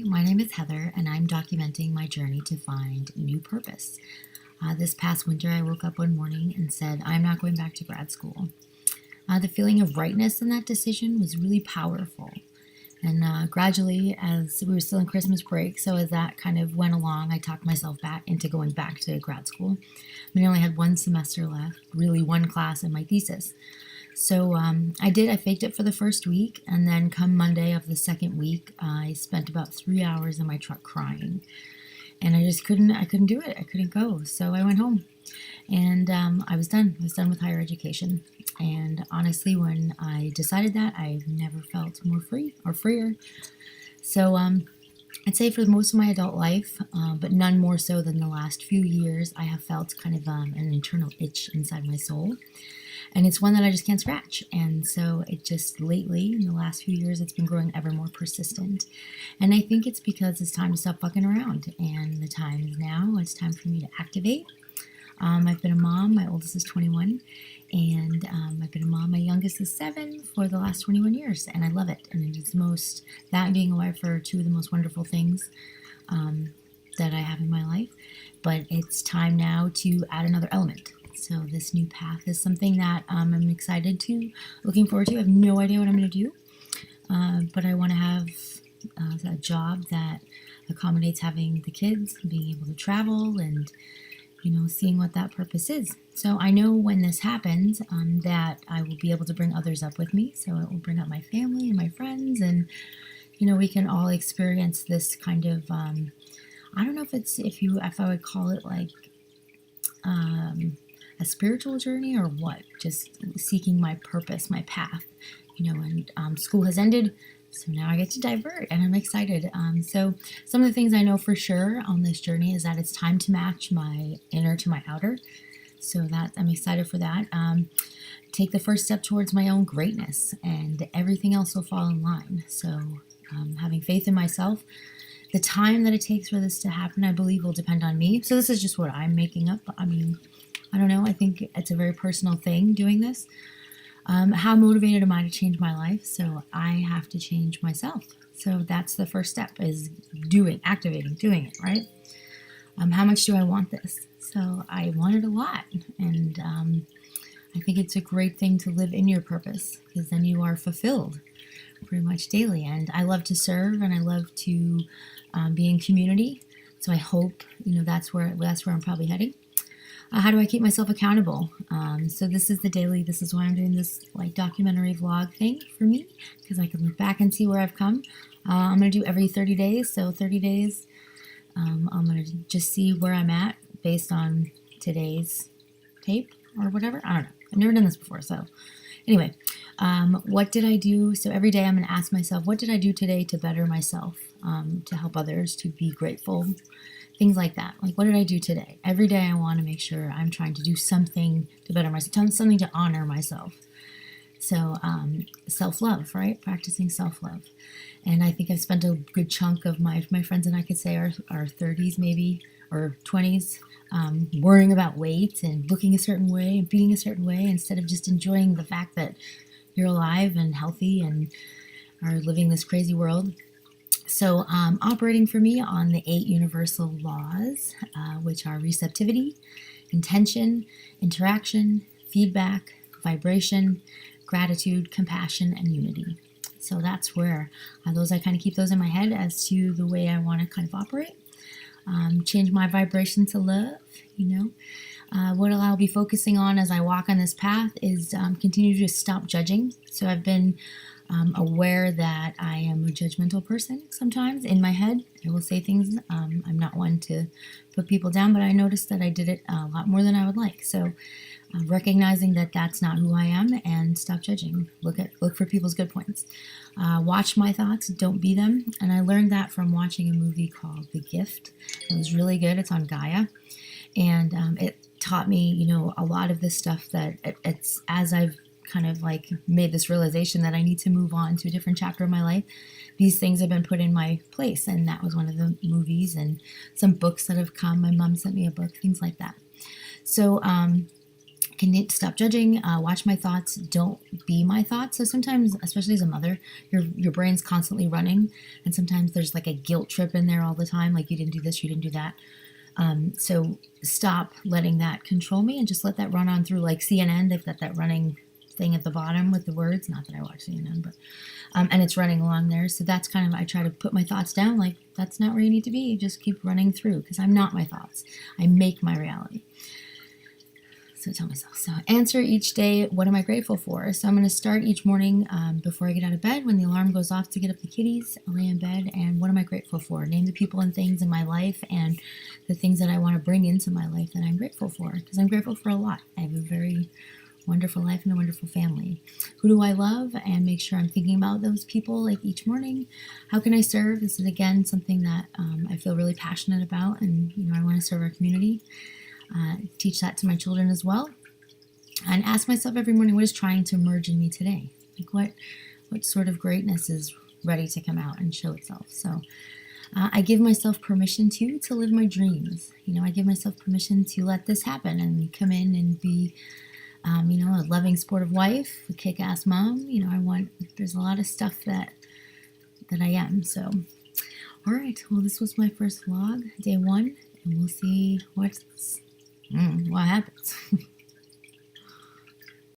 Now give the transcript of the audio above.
My name is Heather, and I'm documenting my journey to find new purpose. This past winter, I woke up one morning and said, I'm not going back to grad school. The feeling of rightness in that decision was really powerful. And gradually, as we were still in Christmas break, so as that kind of went along, I talked myself back into going back to grad school. I only had one semester left, really one class in my thesis. So I faked it for the first week, and then come Monday of the second week, I spent about 3 hours in my truck crying. And I couldn't do it. I couldn't go. So I went home, and I was done. I was done with higher education. And honestly, when I decided that, I've never felt more free or freer. So I'd say for most of my adult life, but none more so than the last few years, I have felt kind of an internal itch inside my soul. And it's one that I just can't scratch. And so it just lately, in the last few years, it's been growing ever more persistent. And I think it's because it's time to stop fucking around. And the time is now. It's time for me to activate. I've been a mom. My oldest is 21. And I've been a mom. My youngest is 7 for the last 21 years. And I love it. And it's that and being a wife are two of the most wonderful things that I have in my life. But it's time now to add another element. So this new path is something that I'm looking forward to. I have no idea what I'm going to do, but I want to have a job that accommodates having the kids, being able to travel, and seeing what that purpose is. So I know when this happens that I will be able to bring others up with me. So it will bring up my family and my friends, and we can all experience this kind of I don't know if I would call it like a spiritual journey or what, just seeking my purpose, my path, and school has ended, so now I get to divert, and I'm excited. So some of the things I know for sure on this journey is that it's time to match my inner to my outer, so that I'm excited for that. Take the first step towards my own greatness, and everything else will fall in line. So having faith in myself. The time that it takes for this to happen, I believe, will depend on me. So this is just what I'm making up. I don't know. I think it's a very personal thing doing this. How motivated am I to change my life? So I have to change myself. So that's the first step, is activating, doing it, right? How much do I want this? So I want it a lot. And I think it's a great thing to live in your purpose, because then you are fulfilled pretty much daily. And I love to serve, and I love to be in community. So I hope, that's where I'm probably heading. How do I keep myself accountable? So this is why I'm doing this documentary vlog thing for me, because I can look back and see where I've come. I'm going to do every 30 days. So 30 days, I'm going to just see where I'm at based on today's tape or whatever. I don't know. I've never done this before. So anyway, what did I do? So every day I'm going to ask myself, what did I do today to better myself, to help others, to be grateful? Things like that. What did I do today? Every day I want to make sure I'm trying to do something to better myself, something to honor myself. So self-love, right? Practicing self-love. And I think I've spent a good chunk of my friends and I could say our 30s maybe, or 20s, worrying about weight and looking a certain way and being a certain way, instead of just enjoying the fact that you're alive and healthy and are living this crazy world. So operating for me on the 8 universal laws, which are receptivity, intention, interaction, feedback, vibration, gratitude, compassion, and unity. So that's where I kind of keep those in my head as to the way I want to kind of operate. Change my vibration to love, What I'll be focusing on as I walk on this path is continue to just stop judging. So I've been aware that I am a judgmental person sometimes in my head. I will say things. I'm not one to put people down, but I noticed that I did it a lot more than I would like. So recognizing that that's not who I am, and stop judging. Look for people's good points. Watch my thoughts, don't be them. And I learned that from watching a movie called The Gift. It was really good. It's on Gaia. And it taught me, a lot of this stuff that it's as I've kind of made this realization that I need to move on to a different chapter of my life. These things have been put in my place, and that was one of the movies and some books that have come. My mom sent me a book, things like that. So can stop judging, watch my thoughts, don't be my thoughts. So sometimes, especially as a mother, your brain's constantly running, and sometimes there's like a guilt trip in there all the time, like you didn't do this, you didn't do that. So stop letting that control me and just let that run on through, like CNN. They've got that running thing at the bottom with the words. Not that I watch CNN, but and it's running along there. So that's kind of, I try to put my thoughts down, like that's not where you need to be. Just keep running through, because I'm not my thoughts. I make my reality. So tell myself. So answer each day, what am I grateful for? So I'm going to start each morning before I get out of bed. When the alarm goes off to get up the kitties, I'll lay in bed and what am I grateful for? Name the people and things in my life and the things that I want to bring into my life that I'm grateful for, because I'm grateful for a lot. I have a very wonderful life and a wonderful family. Who do I love? And make sure I'm thinking about those people like each morning. How can I serve? This is again something that I feel really passionate about, and I want to serve our community. Teach that to my children as well, and ask myself every morning, what is trying to emerge in me today? Like what sort of greatness is ready to come out and show itself? So I give myself permission to live my dreams. I give myself permission to let this happen and come in and be a loving, supportive wife, a kick-ass mom. There's a lot of stuff that I am. So all right, well, this was my first vlog, day 1, and we'll see what happens.